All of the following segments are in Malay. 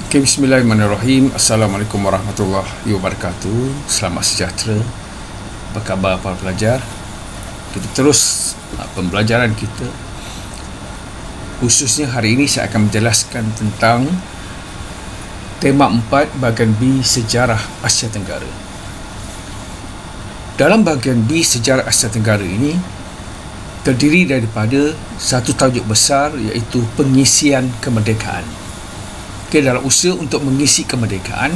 Okay, bismillahirrahmanirrahim. Assalamualaikum warahmatullahi wabarakatuh. Selamat sejahtera. Apa khabar para pelajar? Kita terus pembelajaran kita. Khususnya hari ini saya akan menjelaskan tentang tema 4 bahagian B sejarah Asia Tenggara. Dalam bahagian B sejarah Asia Tenggara ini terdiri daripada satu tajuk besar, iaitu pengisian kemerdekaan. Dalam usaha untuk mengisi kemerdekaan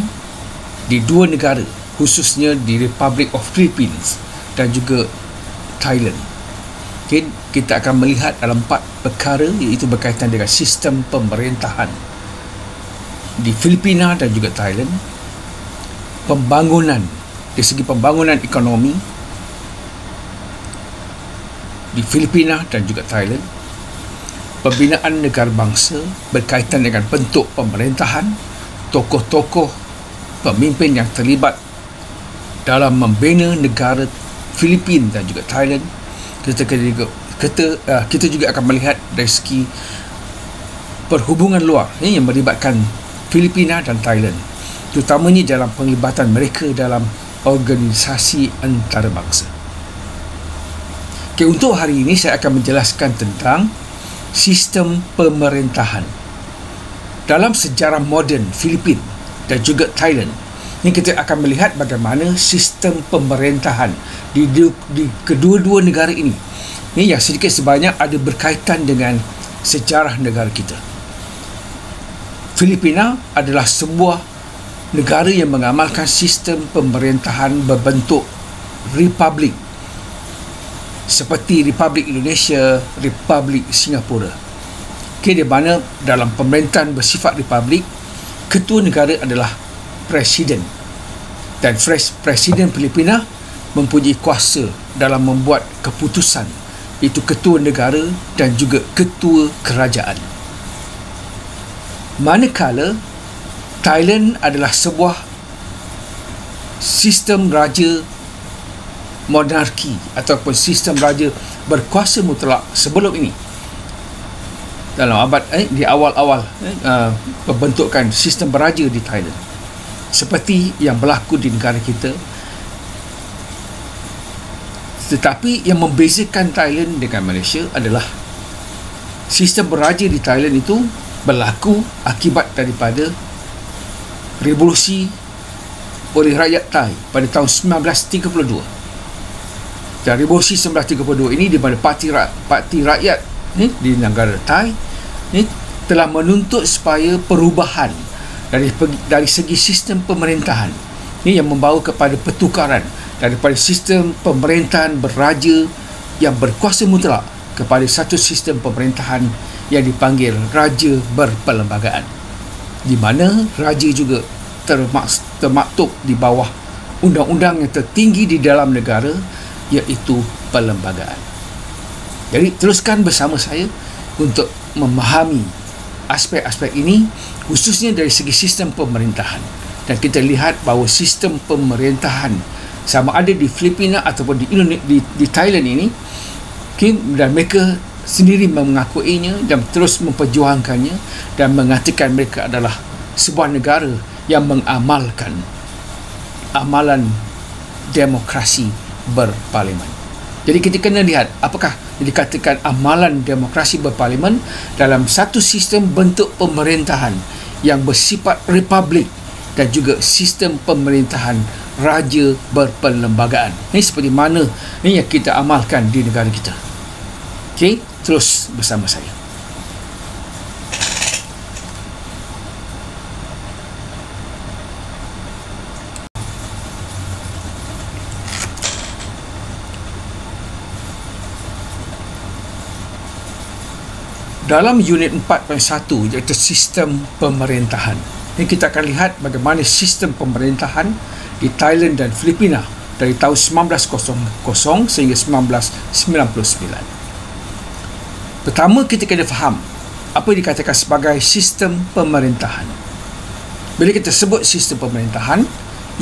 di dua negara, khususnya di Republic of Philippines dan juga Thailand. Kita akan melihat dalam 4 perkara, iaitu berkaitan dengan sistem pemerintahan di Filipina dan juga Thailand, pembangunan dari segi pembangunan ekonomi di Filipina dan juga Thailand, pembinaan negara bangsa berkaitan dengan bentuk pemerintahan, tokoh-tokoh pemimpin yang terlibat dalam membina negara Filipina dan juga Thailand. Kita juga akan melihat dari segi perhubungan luar yang melibatkan Filipina dan Thailand, terutamanya dalam penglibatan mereka dalam organisasi antarabangsa. Untuk hari ini saya akan menjelaskan tentang sistem pemerintahan. Dalam sejarah moden Filipina dan juga Thailand, ini kita akan melihat bagaimana sistem pemerintahan di kedua-dua negara ini yang sedikit sebanyak ada berkaitan dengan sejarah negara kita. Filipina adalah sebuah negara yang mengamalkan sistem pemerintahan berbentuk republik, seperti Republik Indonesia, Republik Singapura. Di mana dalam pemerintahan bersifat republik, ketua negara adalah presiden, dan presiden Filipina mempunyai kuasa dalam membuat keputusan, iaitu ketua negara dan juga ketua kerajaan. Manakala Thailand adalah sebuah sistem raja monarki ataupun sistem raja berkuasa mutlak sebelum ini. Dalam abad di awal-awal pembentukan sistem beraja di Thailand, seperti yang berlaku di negara kita. Tetapi yang membezakan Thailand dengan Malaysia adalah sistem beraja di Thailand itu berlaku akibat daripada revolusi oleh rakyat Thai pada tahun 1932. Dan revolusi 1932 ini di mana parti rakyat di negara Thai telah menuntut supaya perubahan dari segi sistem pemerintahan yang membawa kepada pertukaran daripada sistem pemerintahan beraja yang berkuasa mutlak kepada satu sistem pemerintahan yang dipanggil raja berperlembagaan, di mana raja juga termaktub di bawah undang-undang yang tertinggi di dalam negara, iaitu perlembagaan. Jadi teruskan bersama saya untuk memahami aspek-aspek ini, khususnya dari segi sistem pemerintahan. Dan kita lihat bahawa sistem pemerintahan sama ada di Filipina ataupun di Thailand ini, dan mereka sendiri mengakuinya dan terus memperjuangkannya dan mengatakan mereka adalah sebuah negara yang mengamalkan amalan demokrasi berparlimen. Jadi kita kena lihat apakah dikatakan amalan demokrasi berparlimen dalam satu sistem bentuk pemerintahan yang bersifat republik dan juga sistem pemerintahan raja berperlembagaan. Ini seperti mana yang kita amalkan di negara kita. Okey, terus bersama saya. Dalam unit 4.1, iaitu sistem pemerintahan, ini kita akan lihat bagaimana sistem pemerintahan di Thailand dan Filipina dari tahun 1900 sehingga 1999. Pertama, kita kena faham apa yang dikatakan sebagai sistem pemerintahan. Bila kita sebut sistem pemerintahan,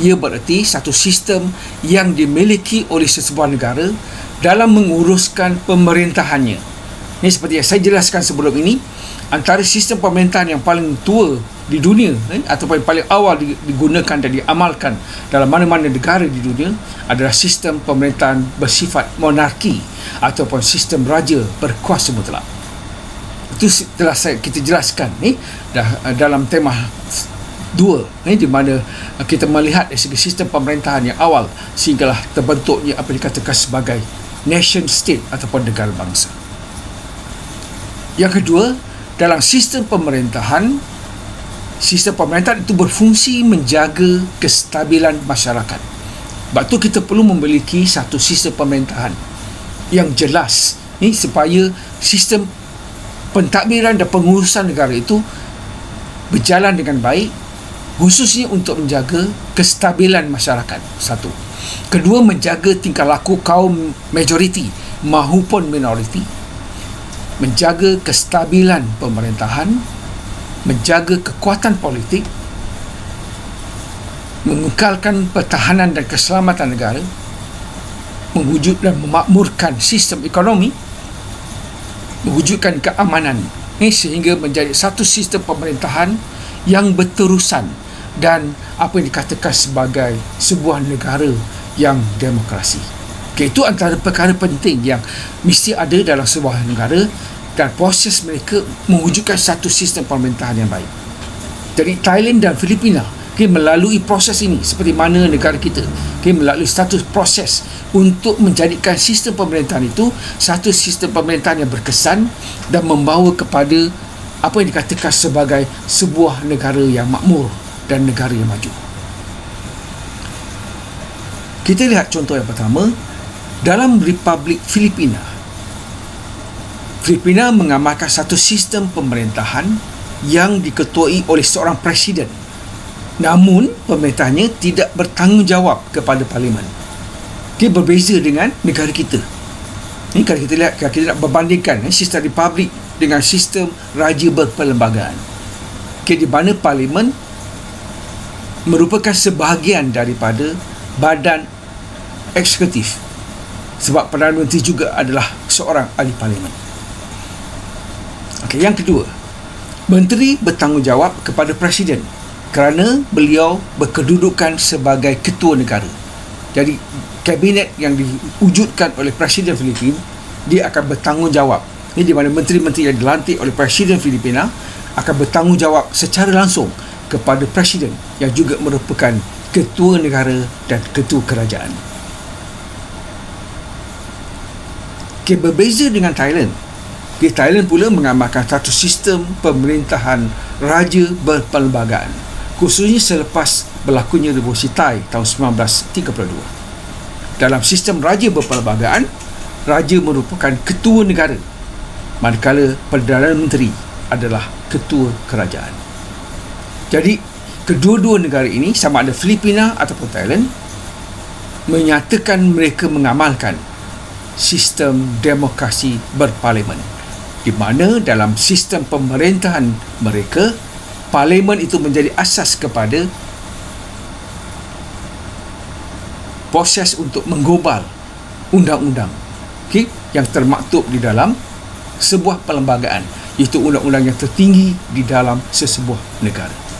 ia bererti satu sistem yang dimiliki oleh sesebuah negara dalam menguruskan pemerintahannya. Ini seperti yang saya jelaskan sebelum ini, antara sistem pemerintahan yang paling tua di dunia ataupun paling awal digunakan dan diamalkan dalam mana-mana negara di dunia adalah sistem pemerintahan bersifat monarki ataupun sistem raja berkuasa mutlak. Itu telah kita jelaskan dalam tema 2 di mana kita melihat dari segi sistem pemerintahan yang awal sehinggalah terbentuknya apa dikatakan sebagai nation state ataupun negara bangsa. Yang kedua, dalam sistem pemerintahan itu berfungsi menjaga kestabilan masyarakat. Sebab tu kita perlu memiliki satu sistem pemerintahan yang jelas supaya sistem pentadbiran dan pengurusan negara itu berjalan dengan baik, khususnya untuk menjaga kestabilan masyarakat. Satu. Kedua, menjaga tingkah laku kaum majoriti maupun minoriti, menjaga kestabilan pemerintahan, menjaga kekuatan politik, mengekalkan pertahanan dan keselamatan negara, mewujud dan memakmurkan sistem ekonomi, mewujudkan keamanan sehingga menjadi satu sistem pemerintahan yang berterusan dan apa yang dikatakan sebagai sebuah negara yang demokrasi. Itu antara perkara penting yang mesti ada dalam sebuah negara dan proses mereka mewujudkan satu sistem pemerintahan yang baik. Jadi Thailand dan Filipina melalui proses ini seperti mana negara kita melalui satu proses untuk menjadikan sistem pemerintahan itu satu sistem pemerintahan yang berkesan dan membawa kepada apa yang dikatakan sebagai sebuah negara yang makmur dan negara yang maju. Kita lihat contoh yang pertama dalam Republik Filipina. Filipina mengamalkan satu sistem pemerintahan yang diketuai oleh seorang presiden. Namun, pemerintahnya tidak bertanggungjawab kepada parlimen. Dia berbeza dengan negara kita. Ini kalau kita lihat, kalau kita nak berbandingkan sistem republik dengan sistem raja berperlembagaan. Di mana parlimen merupakan sebahagian daripada badan eksekutif. Sebab Perdana Menteri juga adalah seorang ahli parlimen. Yang kedua, menteri bertanggungjawab kepada presiden kerana beliau berkedudukan sebagai ketua negara. Jadi kabinet yang diwujudkan oleh presiden Filipina, dia akan bertanggungjawab. Ini di mana menteri-menteri yang dilantik oleh presiden Filipina akan bertanggungjawab secara langsung kepada presiden yang juga merupakan ketua negara dan ketua kerajaan. Berbeza dengan Thailand. Thailand pula mengamalkan satu sistem pemerintahan raja berperlembagaan, khususnya selepas berlakunya Revolusi Thai tahun 1932. Dalam sistem raja berperlembagaan, raja merupakan ketua negara, manakala Perdana Menteri adalah ketua kerajaan. Jadi, kedua-dua negara ini, sama ada Filipina ataupun Thailand, menyatakan mereka mengamalkan sistem demokrasi berparlimen, di mana dalam sistem pemerintahan mereka, parlimen itu menjadi asas kepada proses untuk menggubal undang-undang yang termaktub di dalam sebuah perlembagaan, iaitu undang-undang yang tertinggi di dalam sesebuah negara.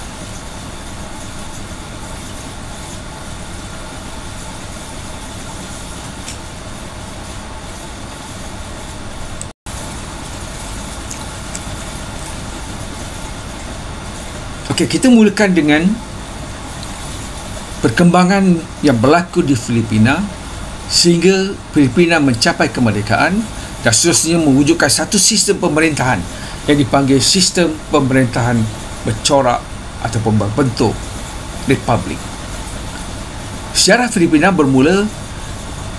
Kita mulakan dengan perkembangan yang berlaku di Filipina sehingga Filipina mencapai kemerdekaan dan seterusnya mewujudkan satu sistem pemerintahan yang dipanggil sistem pemerintahan bercorak ataupun berbentuk republik. Sejarah Filipina bermula,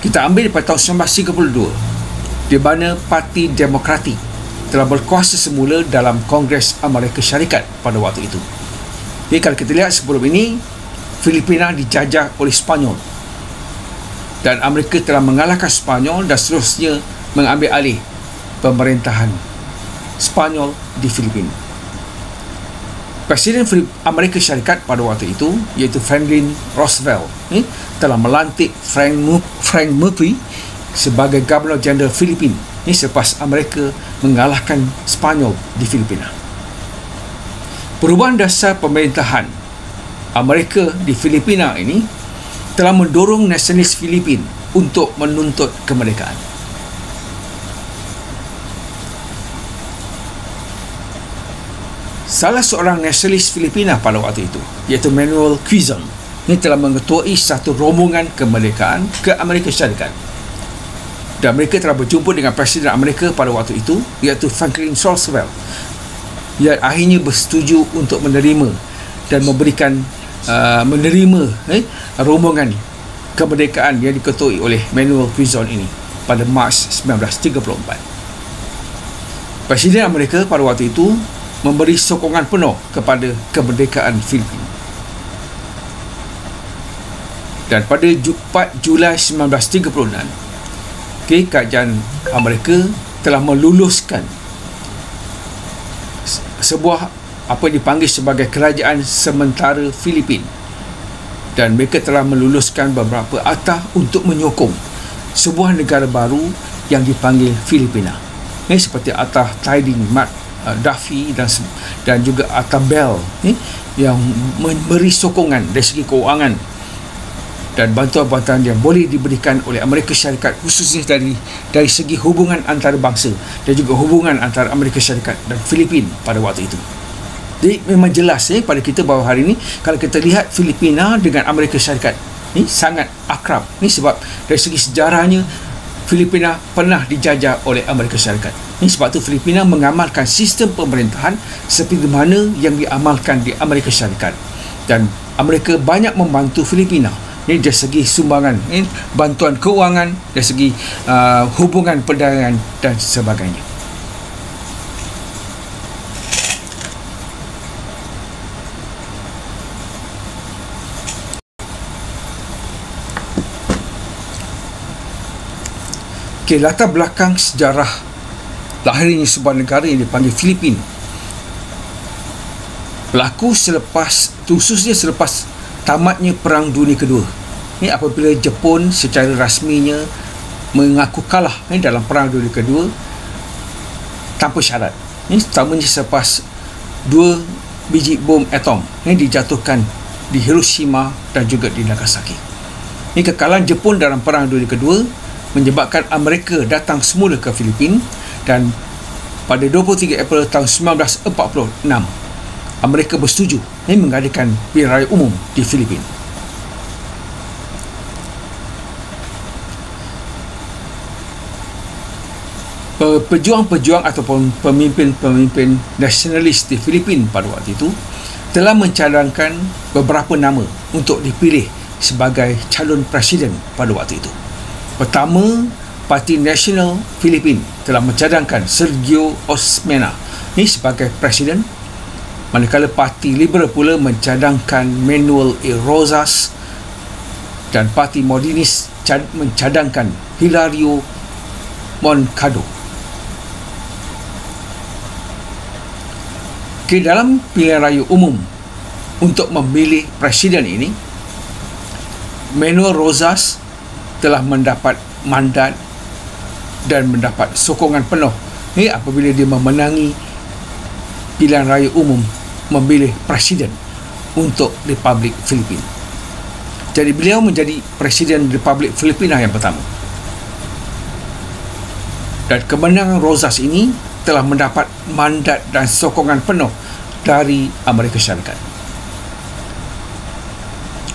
kita ambil pada tahun 1932, di mana Parti Demokratik telah berkuasa semula dalam Kongres Amerika Syarikat pada waktu itu. Jadi kalau kita lihat sebelum ini, Filipina dijajah oleh Spanyol dan Amerika telah mengalahkan Spanyol dan seterusnya mengambil alih pemerintahan Spanyol di Filipina. Presiden Amerika Syarikat pada waktu itu, iaitu Franklin Roosevelt, telah melantik Frank Murphy sebagai Governor Jeneral Filipina selepas Amerika mengalahkan Spanyol di Filipina. Perubahan dasar pemerintahan Amerika di Filipina ini telah mendorong nasionalis Filipin untuk menuntut kemerdekaan. Salah seorang nasionalis Filipina pada waktu itu, iaitu Manuel Quezon, ini telah mengetuai satu rombongan kemerdekaan ke Amerika Syarikat. Dan mereka telah berjumpa dengan Presiden Amerika pada waktu itu, iaitu Franklin Roosevelt, yang akhirnya bersetuju untuk menerima dan memberikan rombongan kemerdekaan yang diketuai oleh Manuel Quezon ini pada Mac 1934. Presiden Amerika pada waktu itu memberi sokongan penuh kepada kemerdekaan Filipina. Dan pada 4 Julai 1936, kerajaan Amerika telah meluluskan sebuah apa yang dipanggil sebagai kerajaan sementara Filipin, dan mereka telah meluluskan beberapa akta untuk menyokong sebuah negara baru yang dipanggil Filipina. Ini seperti akta Tiding Duffy dan juga akta Bell yang memberi sokongan dari segi keuangan dan bantuan-bantuan yang boleh diberikan oleh Amerika Syarikat, khususnya dari segi hubungan antarabangsa dan juga hubungan antara Amerika Syarikat dan Filipin pada waktu itu. Jadi memang jelas pada kita bahawa hari ini kalau kita lihat Filipina dengan Amerika Syarikat ni sangat akrab. Ni sebab dari segi sejarahnya Filipina pernah dijajah oleh Amerika Syarikat. Ini sebab tu Filipina mengamalkan sistem pemerintahan seperti mana yang diamalkan di Amerika Syarikat. Dan Amerika banyak membantu Filipina ini dari segi sumbangan, bantuan keuangan, dari segi hubungan perdagangan dan sebagainya. Latar belakang sejarah lahirnya sebuah negara yang dipanggil Filipin berlaku khususnya selepas tamatnya Perang Dunia Kedua. Ini apabila Jepun secara rasminya mengaku kalah dalam Perang Dunia Kedua tanpa syarat. Ini terutamanya selepas 2 biji bom atom yang dijatuhkan di Hiroshima dan juga di Nagasaki. Ini kekalahan Jepun dalam Perang Dunia Kedua menyebabkan Amerika datang semula ke Filipin, dan pada 23 April tahun 1946 Amerika bersetuju mengadakan pilihan raya umum di Filipin. Pejuang-pejuang ataupun pemimpin-pemimpin nasionalis di Filipin pada waktu itu telah mencadangkan beberapa nama untuk dipilih sebagai calon presiden pada waktu itu. Pertama, Parti Nasional Filipin telah mencadangkan Sergio Osmeña ini sebagai presiden, manakala Parti Liberal pula mencadangkan Manuel A. Rosas, dan Parti Modernis mencadangkan Hilario Moncada. Dalam pilihan raya umum untuk memilih presiden ini, Manuel Rosas telah mendapat mandat dan mendapat sokongan penuh apabila dia memenangi pilihan raya umum memilih presiden untuk Republik Filipina. Jadi beliau menjadi presiden Republik Filipina yang pertama. Dan kemenangan Rosas ini telah mendapat mandat dan sokongan penuh dari Amerika Syarikat.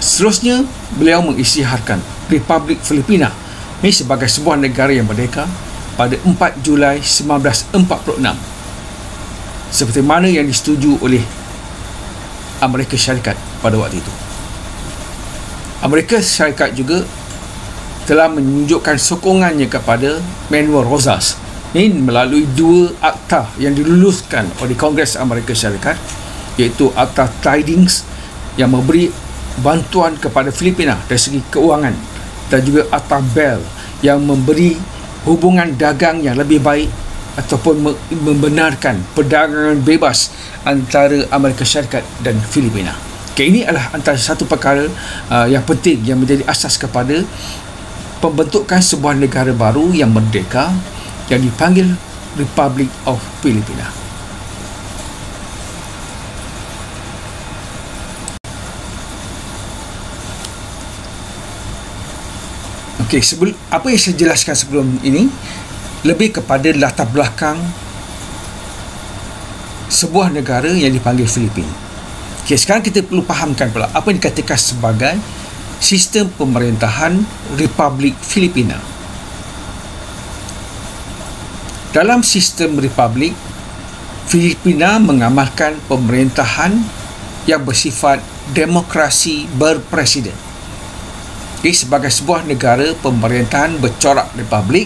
Seterusnya, beliau mengisytiharkan Republik Filipina ini sebagai sebuah negara yang merdeka pada 4 Julai 1946, seperti mana yang disetujui oleh Amerika Syarikat pada waktu itu. Amerika Syarikat juga telah menunjukkan sokongannya kepada Manuel Rosas ini melalui 2 akta yang diluluskan oleh Kongres Amerika Syarikat, iaitu Akta Tidings yang memberi bantuan kepada Filipina dari segi keuangan, dan juga Akta Bell yang memberi hubungan dagang yang lebih baik ataupun membenarkan perdagangan bebas antara Amerika Syarikat dan Filipina. Ini adalah antara satu perkara yang penting yang menjadi asas kepada pembentukan sebuah negara baru yang merdeka yang dipanggil Republic of Filipina. Okey, apa yang saya jelaskan sebelum ini lebih kepada latar belakang sebuah negara yang dipanggil Filipina. Okey, sekarang kita perlu fahamkan pula apa yang dikatakan sebagai sistem pemerintahan Republik Filipina. Dalam sistem Republik, Filipina mengamalkan pemerintahan yang bersifat demokrasi berpresiden. Okay, sebagai sebuah negara pemerintahan bercorak republik,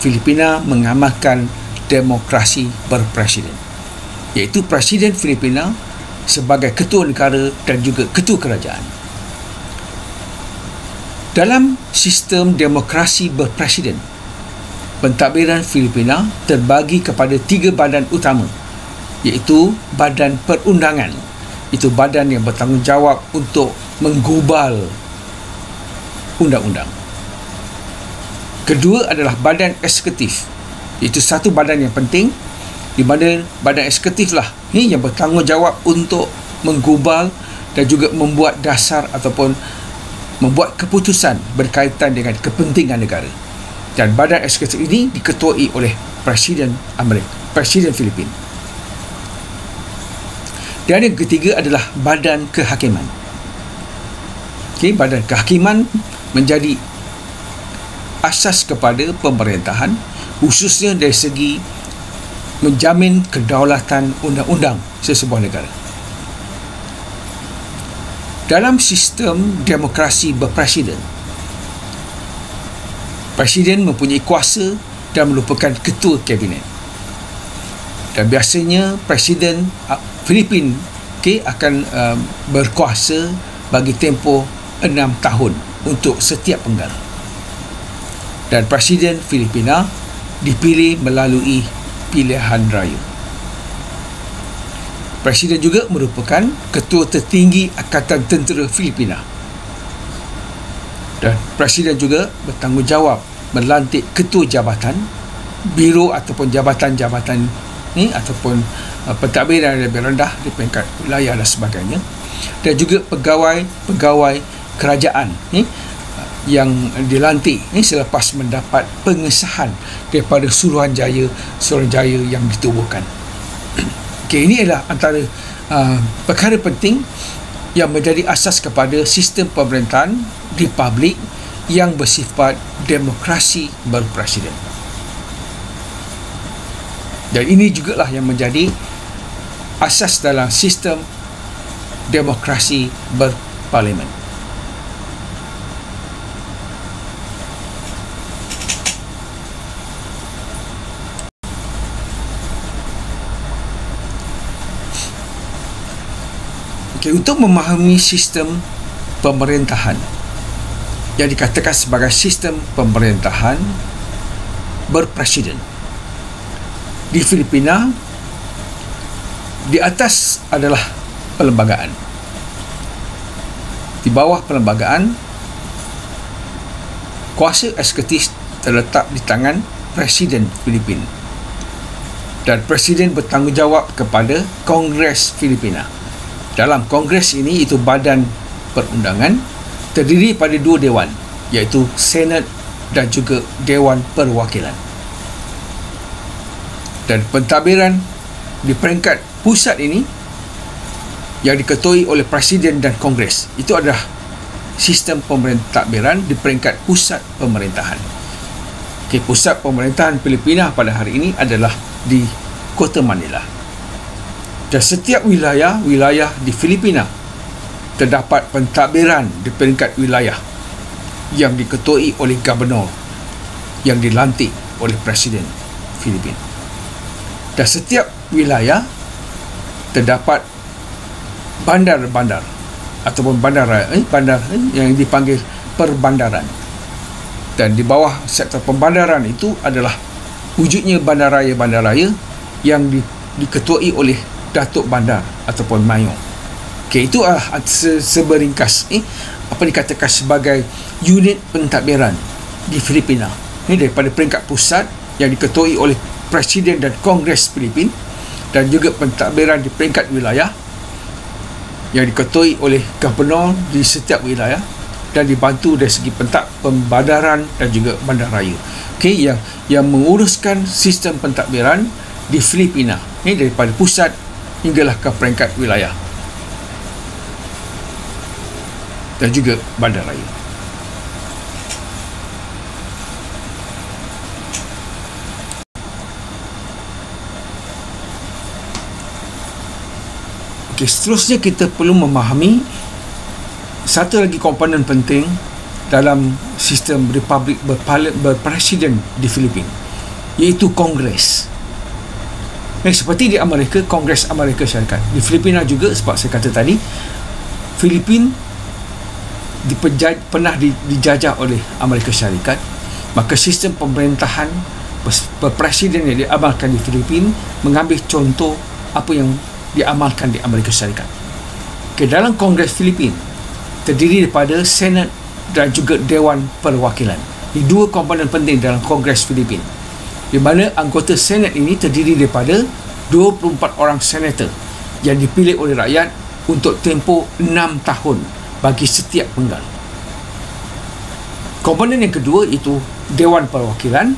Filipina mengamalkan demokrasi berpresiden, iaitu Presiden Filipina sebagai ketua negara dan juga ketua kerajaan. Dalam sistem demokrasi berpresiden, pentadbiran Filipina terbagi kepada 3 badan utama, iaitu Badan Perundangan, itu badan yang bertanggungjawab untuk menggubal undang-undang. Kedua adalah Badan Eksekutif, iaitu satu badan yang penting, di mana badan eksekutif lah yang bertanggungjawab untuk menggubal dan juga membuat dasar ataupun membuat keputusan berkaitan dengan kepentingan negara. Dan badan eksekutif ini diketuai oleh Presiden Filipina. Dan yang ketiga adalah Badan Kehakiman. Okay, Badan Kehakiman menjadi asas kepada pemerintahan, khususnya dari segi menjamin kedaulatan undang-undang sesebuah negara. Dalam sistem demokrasi berpresiden, Presiden mempunyai kuasa dan merupakan ketua kabinet. Dan biasanya Presiden Filipina akan berkuasa bagi tempoh 6 tahun untuk setiap penggal. Dan Presiden Filipina dipilih melalui pilihan raya. Presiden juga merupakan ketua tertinggi Angkatan Tentera Filipina. Dan Presiden juga bertanggungjawab melantik ketua jabatan, biro ataupun jabatan-jabatan ni ataupun pentadbiran yang lebih rendah di peringkat wilayah dan sebagainya, dan juga pegawai kerajaan yang dilantik selepas mendapat pengesahan daripada Suruhanjaya yang ditubuhkan. Okay, ini adalah antara perkara penting yang menjadi asas kepada sistem pemerintahan republik yang bersifat demokrasi berpresiden. Dan ini jugalah yang menjadi asas dalam sistem demokrasi berparlimen. Okay, untuk memahami sistem pemerintahan yang dikatakan sebagai sistem pemerintahan berpresiden di Filipina, di atas adalah perlembagaan. Di bawah perlembagaan, kuasa eksekutif terletak di tangan Presiden Filipina. Dan Presiden bertanggungjawab kepada Kongres Filipina. Dalam Kongres ini, itu badan perundangan, terdiri pada 2 dewan, iaitu Senat dan juga Dewan Perwakilan. Dan pentadbiran di peringkat pusat ini yang diketuai oleh Presiden dan Kongres, itu adalah sistem pentadbiran di peringkat pusat pemerintahan. Okay, pusat pemerintahan Filipina pada hari ini adalah di Kota Manila. Dan setiap wilayah di Filipina terdapat pentadbiran di peringkat wilayah yang diketuai oleh Gubernur yang dilantik oleh Presiden Filipina. Dan setiap wilayah terdapat bandar-bandar ataupun bandar yang dipanggil perbandaran. Dan di bawah sektor pembandaran itu adalah wujudnya bandaraya-bandaraya yang diketuai oleh Datuk Bandar ataupun Mayor. Okay, itu seberingkas apa dikatakan sebagai unit pentadbiran di Filipina. Daripada peringkat pusat yang diketuai oleh Presiden dan Kongres Filipina, dan juga pentadbiran di peringkat wilayah yang diketuai oleh Gubernur di setiap wilayah, dan dibantu dari segi pembandaran dan juga bandaraya. Okey, yang menguruskan sistem pentadbiran di Filipina, daripada pusat hinggalah ke peringkat wilayah dan juga bandaraya. Okey, seterusnya kita perlu memahami satu lagi komponen penting dalam sistem republik berpresiden di Filipina, iaitu Kongres. Seperti di Amerika, Kongres Amerika Syarikat. Di Filipina juga, sebab saya kata tadi, Filipina pernah dijajah oleh Amerika Syarikat, maka sistem pemerintahan berpresiden yang diamalkan di Filipina mengambil contoh apa yang diamalkan di Amerika Syarikat. Dalam Kongres Filipina terdiri daripada Senat dan juga Dewan Perwakilan. Ini dua komponen penting dalam Kongres Filipina, di mana anggota Senat ini terdiri daripada 24 orang senator yang dipilih oleh rakyat untuk tempoh 6 tahun bagi setiap penggal. Komponen yang kedua itu Dewan Perwakilan,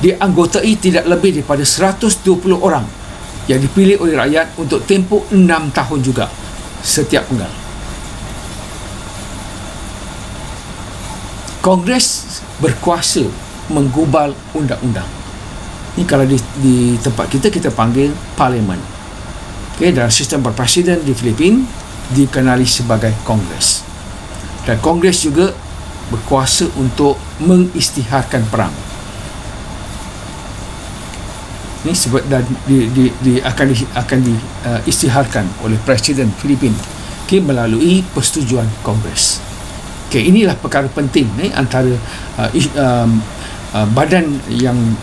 dianggotai tidak lebih daripada 120 orang yang dipilih oleh rakyat untuk tempoh 6 tahun juga setiap penggal. Kongres berkuasa menggubal undang-undang. Ini kalau di tempat kita panggil parlimen. Dalam sistem berpresiden di Filipina dikenali sebagai Kongres. Dan Kongres juga berkuasa untuk mengisytiharkan perang. Ini sebab akan diisytiharkan oleh Presiden Filipina melalui persetujuan Kongres. Inilah perkara penting antara badan yang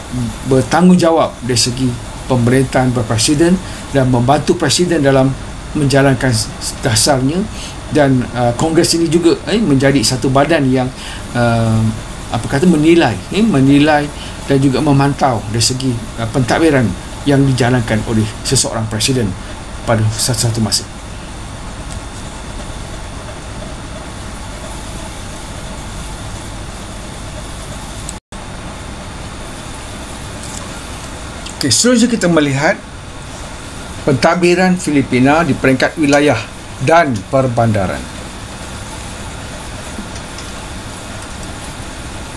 bertanggungjawab dari segi pemerintahan berpresiden dan membantu presiden dalam menjalankan dasarnya, dan Kongres ini juga menjadi satu badan yang menilai dan juga memantau dari segi pentadbiran yang dijalankan oleh seseorang presiden pada satu masa. Seterusnya kita melihat pentadbiran Filipina di peringkat wilayah dan perbandaran.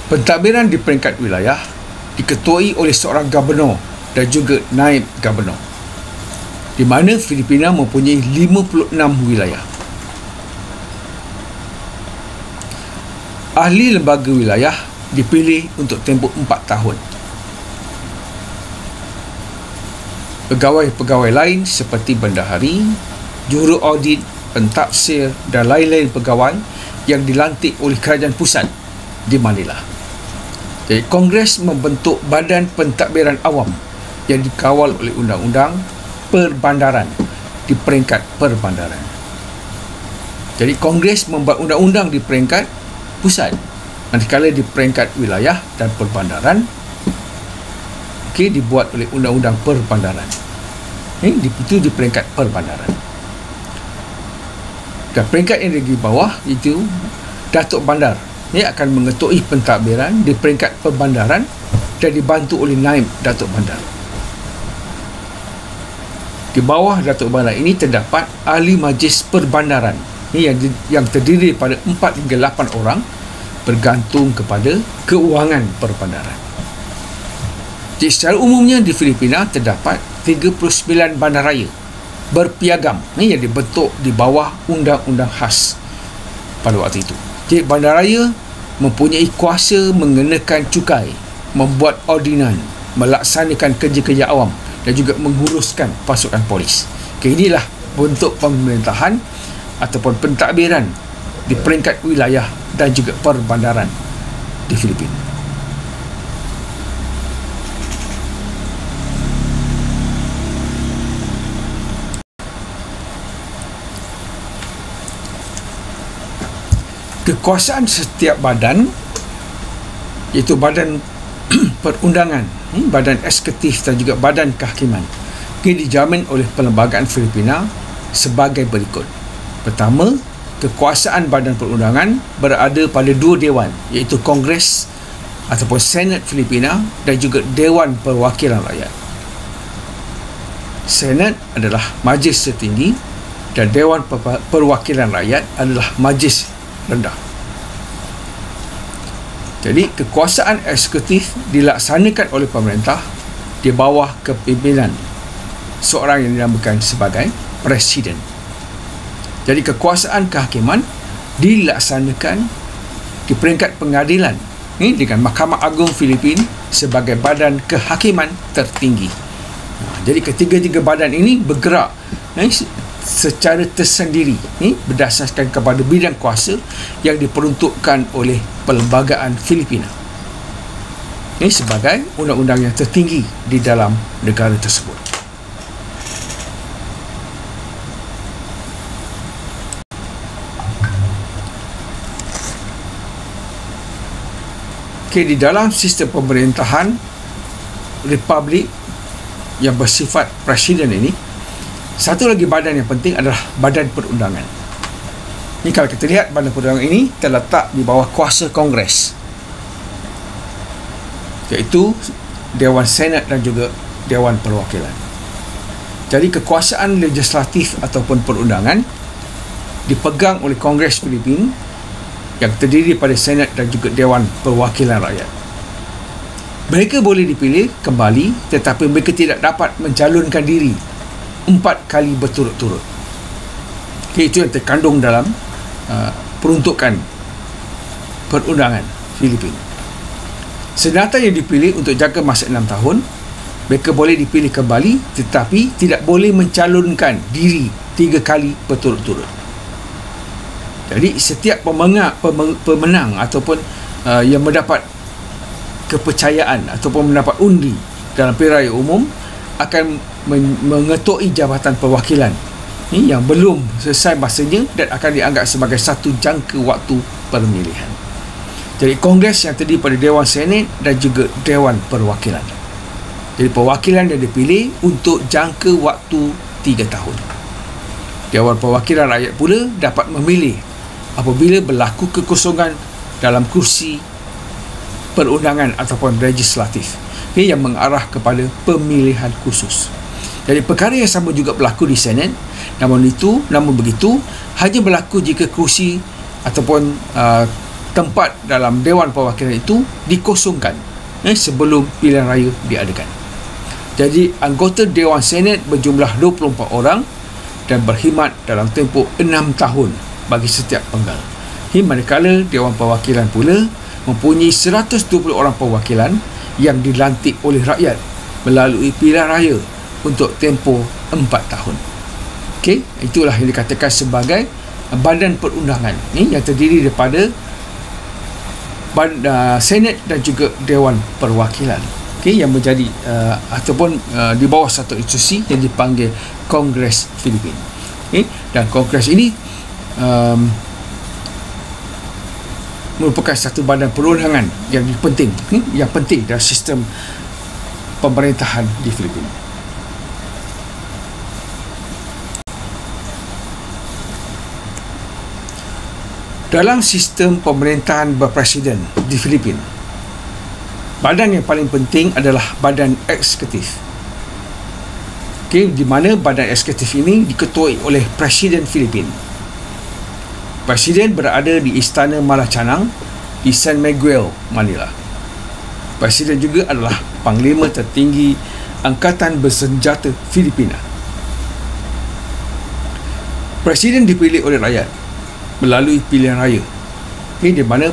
Pentadbiran di peringkat wilayah diketuai oleh seorang gubernur dan juga naib gubernur, di mana Filipina mempunyai 56 wilayah. Ahli lembaga wilayah dipilih untuk tempoh 4 tahun. Pegawai-pegawai lain seperti bendahari, juru audit, pentafsir dan lain-lain pegawai yang dilantik oleh kerajaan pusat di Manila. Jadi, Kongres membentuk badan pentadbiran awam yang dikawal oleh undang-undang perbandaran di peringkat perbandaran. Jadi, Kongres membuat undang-undang di peringkat pusat, manakala di peringkat wilayah dan perbandaran dibuat oleh undang-undang perbandaran. Itu di peringkat perbandaran. Dan peringkat yang di bawah itu Datuk Bandar akan mengetuai pentadbiran di peringkat perbandaran dan dibantu oleh naib Datuk Bandar. Di bawah Datuk Bandar ini terdapat ahli majlis perbandaran yang terdiri daripada 4 hingga 8 orang bergantung kepada keuangan perbandaran. Jadi secara umumnya di Filipina terdapat 39 bandaraya berpiagam yang dibentuk di bawah undang-undang khas pada waktu itu. Jadi bandaraya mempunyai kuasa mengenakan cukai, membuat ordinan, melaksanakan kerja-kerja awam dan juga menguruskan pasukan polis. Inilah bentuk pemerintahan ataupun pentadbiran di peringkat wilayah dan juga perbandaran di Filipina. Kekuasaan setiap badan, iaitu badan perundangan, badan eksekutif dan juga badan kehakiman, dijamin oleh Perlembagaan Filipina sebagai berikut. Pertama, kekuasaan badan perundangan berada pada dua dewan, iaitu Kongres ataupun Senat Filipina dan juga Dewan Perwakilan Rakyat. Senat adalah majlis tertinggi dan Dewan Perwakilan Rakyat adalah majlis rendah. Jadi kekuasaan eksekutif dilaksanakan oleh pemerintah di bawah kepimpinan seorang yang dinamakan sebagai Presiden. Jadi kekuasaan kehakiman dilaksanakan di peringkat pengadilan dengan Mahkamah Agung Filipina sebagai badan kehakiman tertinggi. Jadi ketiga-tiga badan ini bergerak secara tersendiri berdasarkan kepada bidang kuasa yang diperuntukkan oleh Perlembagaan Filipina sebagai undang-undang yang tertinggi di dalam negara tersebut. Di dalam sistem pemerintahan republik yang bersifat presiden ini, satu lagi badan yang penting adalah badan perundangan. Ini kalau kita lihat, badan perundangan ini terletak di bawah kuasa Kongres, iaitu Dewan Senat dan juga Dewan Perwakilan. Jadi kekuasaan legislatif ataupun perundangan dipegang oleh Kongres Filipina yang terdiri pada Senat dan juga Dewan Perwakilan Rakyat. Mereka boleh dipilih kembali, tetapi mereka tidak dapat mencalonkan diri 4 kali berturut-turut. Itu yang terkandung dalam peruntukan perundangan Filipina. Senata yang dipilih untuk jangka masa 6 tahun, mereka boleh dipilih kembali tetapi tidak boleh mencalonkan diri 3 kali berturut-turut. Jadi setiap pemenang ataupun yang mendapat kepercayaan ataupun mendapat undi dalam pilihan raya umum akan mengetuai jabatan perwakilan yang belum selesai masanya dan akan dianggap sebagai satu jangka waktu pemilihan. Jadi Kongres yang terdiri pada Dewan Senat dan juga Dewan Perwakilan. Jadi perwakilan yang dipilih untuk jangka waktu 3 tahun. Dewan Perwakilan Rakyat pula dapat memilih apabila berlaku kekosongan dalam kursi perundangan ataupun legislatif yang mengarah kepada pemilihan khusus. Jadi perkara yang sama juga berlaku di Senat, namun begitu hanya berlaku jika kursi ataupun tempat dalam Dewan Perwakilan itu dikosongkan sebelum pilihan raya diadakan. Jadi anggota Dewan Senat berjumlah 24 orang dan berkhidmat dalam tempoh 6 tahun bagi setiap penggal. Manakala Dewan Perwakilan pula mempunyai 120 orang perwakilan yang dilantik oleh rakyat melalui pilihan raya untuk tempoh 4 tahun. Itulah yang dikatakan sebagai badan perundangan yang terdiri daripada Senat dan juga Dewan Perwakilan yang menjadi ataupun di bawah satu institusi yang dipanggil Kongres Filipina. Dan Kongres ini merupakan satu badan perundangan yang penting dalam sistem pemerintahan di Filipina. Dalam sistem pemerintahan berpresiden di Filipina, badan yang paling penting adalah badan eksekutif. Di mana badan eksekutif ini diketuai oleh Presiden Filipina. Presiden berada di Istana Malacanang di San Miguel, Manila. Presiden juga adalah Panglima tertinggi Angkatan Bersenjata Filipina. Presiden dipilih oleh rakyat melalui pilihan raya. Di mana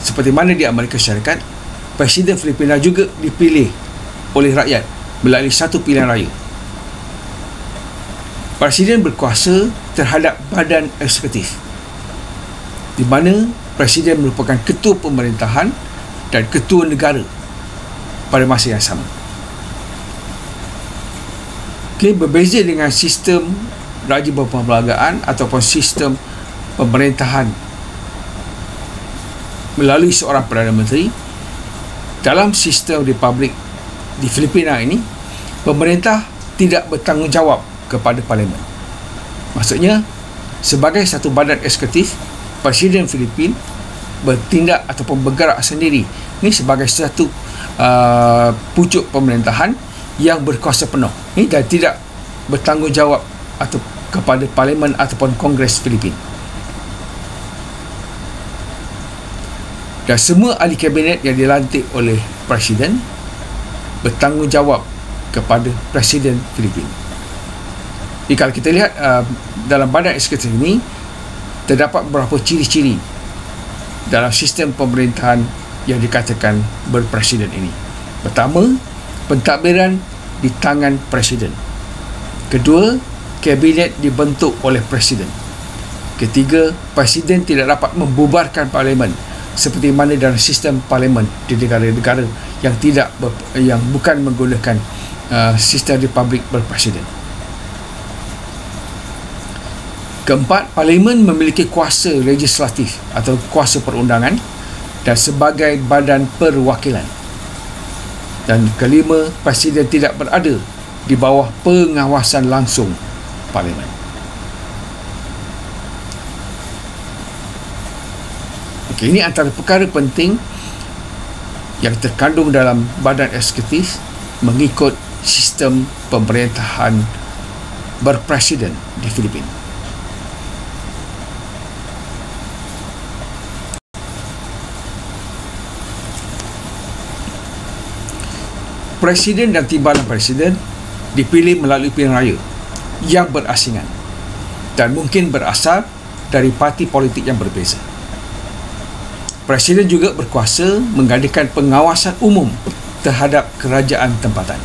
seperti mana di Amerika Syarikat, Presiden Filipina juga dipilih oleh rakyat melalui satu pilihan raya. Presiden berkuasa terhadap badan eksekutif, di mana Presiden merupakan ketua pemerintahan dan ketua negara pada masa yang sama. Berbeza dengan sistem raja berperlembagaan ataupun sistem pemerintahan melalui seorang Perdana Menteri, dalam sistem republik di Filipina ini, pemerintah tidak bertanggungjawab kepada parlimen. Maksudnya, sebagai satu badan eksekutif, Presiden Filipin bertindak ataupun bergerak sendiri ni sebagai satu pucuk pemerintahan yang berkuasa penuh ni dan tidak bertanggungjawab atau kepada Parlimen ataupun Kongres Filipin. Dan semua ahli kabinet yang dilantik oleh Presiden bertanggungjawab kepada Presiden Filipin. Jadi kalau kita lihat dalam badan eksekutif ini terdapat beberapa ciri-ciri dalam sistem pemerintahan yang dikatakan berpresiden ini. Pertama, pentadbiran di tangan Presiden. Kedua, kabinet dibentuk oleh Presiden. Ketiga, Presiden tidak dapat membubarkan Parlimen seperti mana dalam sistem Parlimen di negara-negara yang bukan menggunakan sistem republik berpresiden. Keempat, Parlimen memiliki kuasa legislatif atau kuasa perundangan dan sebagai badan perwakilan. Dan kelima, Presiden tidak berada di bawah pengawasan langsung Parlimen. Okey, ini antara perkara penting yang terkandung dalam badan eksekutif mengikut sistem pemerintahan berpresiden di Filipina. Presiden dan timbalan presiden dipilih melalui pilihan raya yang berasingan dan mungkin berasal dari parti politik yang berbeza. Presiden juga berkuasa mengadakan pengawasan umum terhadap kerajaan tempatan.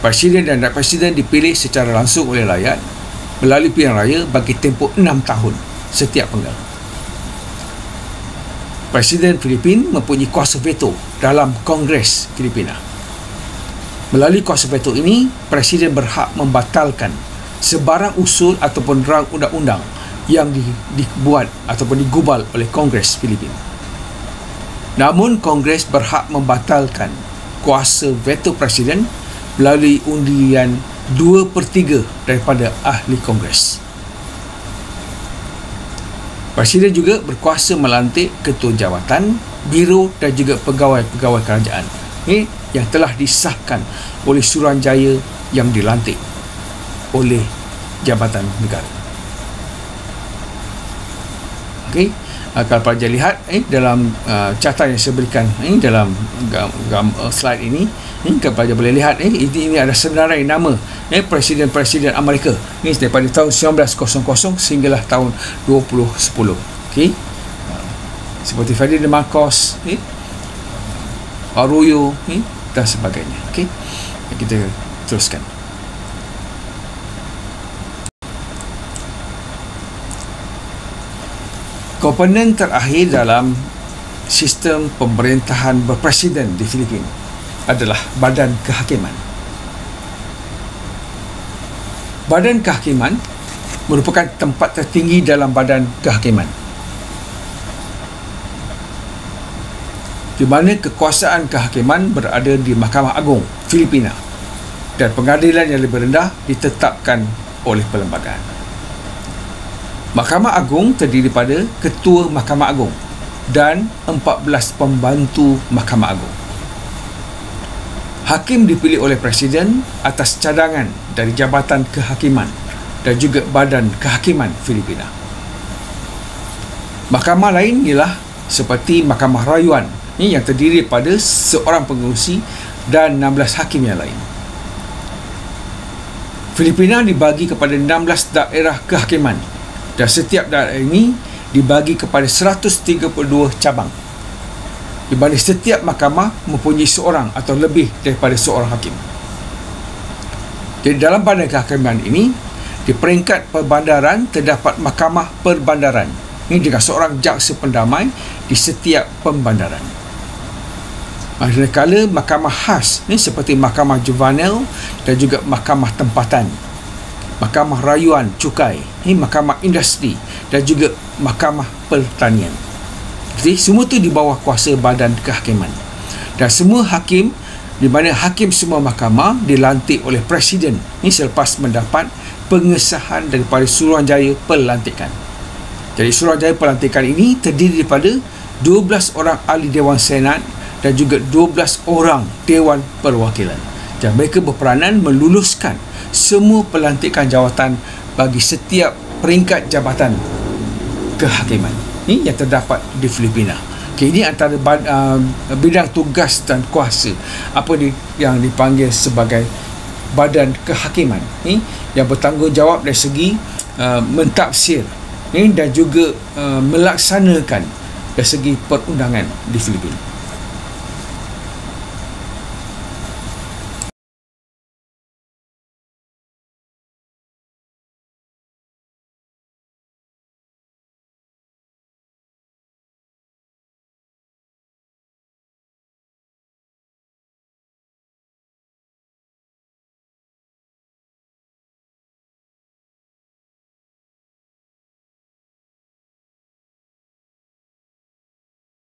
Presiden dan Wakil Presiden dipilih secara langsung oleh rakyat melalui pilihan raya bagi tempoh 6 tahun setiap penggal. Presiden Filipin mempunyai kuasa veto dalam Kongres Filipina. Melalui kuasa veto ini, Presiden berhak membatalkan sebarang usul ataupun rang undang-undang yang dibuat ataupun digubal oleh Kongres Filipin. Namun, Kongres berhak membatalkan kuasa veto Presiden melalui undian 2/3 daripada ahli Kongres. Presiden juga berkuasa melantik ketua jawatan, biro dan juga pegawai-pegawai kerajaan yang telah disahkan oleh Suruhanjaya yang dilantik oleh Jabatan Negara. Okey, kalau pelajar lihat dalam catatan yang saya berikan dalam slide ini, kalau pelajar boleh lihat ini ada senarai nama Presiden-Presiden Amerika daripada tahun 1900 sehinggalah tahun 2010. Okey, seperti Ferdinand Marcos, Arroyo dan sebagainya. Okey, kita teruskan. Komponen terakhir dalam sistem pemerintahan berpresiden di Filipina adalah Badan Kehakiman. Badan Kehakiman merupakan tempat tertinggi dalam Badan Kehakiman, di mana kekuasaan kehakiman berada di Mahkamah Agung Filipina dan pengadilan yang lebih rendah ditetapkan oleh perlembagaan. Mahkamah Agung terdiri pada Ketua Mahkamah Agung dan 14 pembantu Mahkamah Agung. Hakim dipilih oleh Presiden atas cadangan dari Jabatan Kehakiman dan juga Badan Kehakiman Filipina. Mahkamah lain ialah seperti Mahkamah Rayuan yang terdiri pada seorang pengerusi dan 16 hakim yang lain. Filipina dibagi kepada 16 daerah kehakiman dan setiap daerah ini dibagi kepada 132 cabang, di mana setiap mahkamah mempunyai seorang atau lebih daripada seorang hakim. Jadi dalam badan kehakiman ini, di peringkat perbandaran terdapat mahkamah perbandaran dengan seorang jaksa pendamai di setiap pembandaran. Manakala mahkamah khas seperti mahkamah juvenil dan juga mahkamah tempatan, mahkamah rayuan cukai, mahkamah industri dan juga mahkamah pertanian. Jadi semua itu di bawah kuasa badan kehakiman. Dan semua hakim di mana hakim semua mahkamah dilantik oleh Presiden ini selepas mendapat pengesahan daripada Suruhanjaya Pelantikan. Jadi Suruhanjaya Pelantikan ini terdiri daripada 12 orang ahli Dewan Senat dan juga 12 orang Dewan Perwakilan. Dan mereka berperanan meluluskan semua pelantikan jawatan bagi setiap peringkat jabatan kehakiman ini yang terdapat di Filipina. Okay, ini antara bidang tugas dan kuasa yang dipanggil sebagai badan kehakiman ni, yang bertanggungjawab dari segi mentafsir ni, dan juga melaksanakan dari segi perundangan di Filipina.